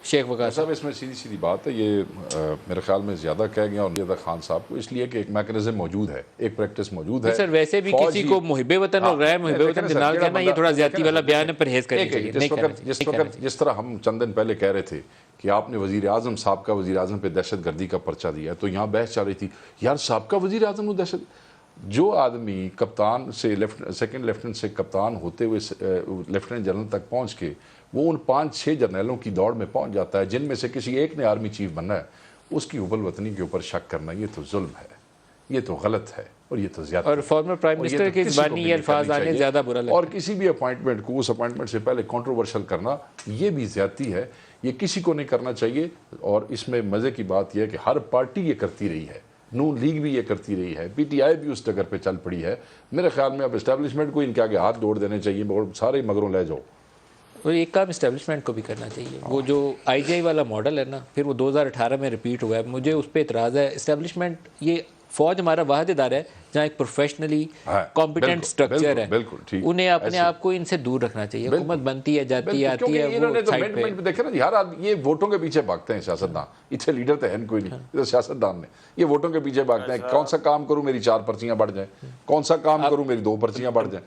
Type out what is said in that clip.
شیخ وقاص صاحب اس میں سیدھی سیدھی بات ہے، یہ میرے خیال میں زیادہ کہہ گیا اور خان صاحب کو، اس لیے کہ ایک میکنزم موجود ہے، ایک پریکٹس موجود ہے سر ویسے بھی کسی کو محب وطن اور غیر محب وطن جنرال کہنا یہ تھوڑا زیادتی والا بیان ہے، پرہیز کرنی چاہیے. جس طرح ہم چند دن پہلے کہہ رہے تھے کہ آپ نے وزیر اعظم سابقہ وزیر اعظم پہ دہشت گردی کا پرچہ دیا، تو یہاں بحث چل رہی تھی یار سابقہ وزیر اعظم کو دہشت، جو آدمی کپتان سے سیکنڈ لیفٹننٹ سے کپتان ہوتے ہوئے لیفٹننٹ جنرل تک پہنچ کے وہ ان 5-6 جرنیلوں کی دوڑ میں پہنچ جاتا ہے جن میں سے کسی ایک نے آرمی چیف بننا ہے، اس کی حب الوطنی کے اوپر شک کرنا یہ تو ظلم ہے، یہ تو غلط ہے اور یہ تو زیادہ، اور فارمر پرائم منسٹر کی زبانی یہ الفاظ آنے زیادہ برا لگتا ہے. اور کسی بھی اپوائنٹمنٹ کو اس اپوائنٹمنٹ سے پہلے کنٹروورشل کرنا یہ بھی زیادتی ہے، یہ کسی کو نہیں کرنا چاہیے. اور اس میں مزے کی بات یہ ہے کہ ہر پارٹی یہ کرتی رہی ہے، نون لیگ بھی یہ کرتی رہی ہے، پی ٹی آئی بھی اس جگہ پہ چل پڑی ہے. میرے خیال میں اب اسٹیبلشمنٹ کو ان کے آگے ہاتھ جوڑ دینے چاہیے اور سارے مگروں لے جاؤ. اور ایک کام اسٹیبلشمنٹ کو بھی کرنا چاہیے. وہ جو آئی جی آئی والا ماڈل ہے نا، پھر وہ 2018 میں ریپیٹ ہوا ہے، مجھے اس پہ اعتراض ہے. اسٹیبلشمنٹ، یہ فوج ہمارا واحد ادارہ ہے جہاں ایک پروفیشنلی کمپیٹنٹ سٹرکچر ہے، انہیں اپنے آپ کو ان سے دور رکھنا چاہیے. حکومت بنتی ہے، جاتی ہے، آتی ہے، انہوں نے تو امینڈمنٹ میں دیکھا نا یار، یہ ووٹوں کے پیچھے بھاگتے ہیں سیاستدان، اتنے لیڈر تو ہے کوئی نہیں، یہ تو سیاستدان نے یہ ووٹوں کے پیچھے بھاگتے ہیں. کون سا کام کروں میری 4 پرچیاں بڑھ جائیں، کون سا کام کروں میری 2 پرچیاں بڑھ جائیں.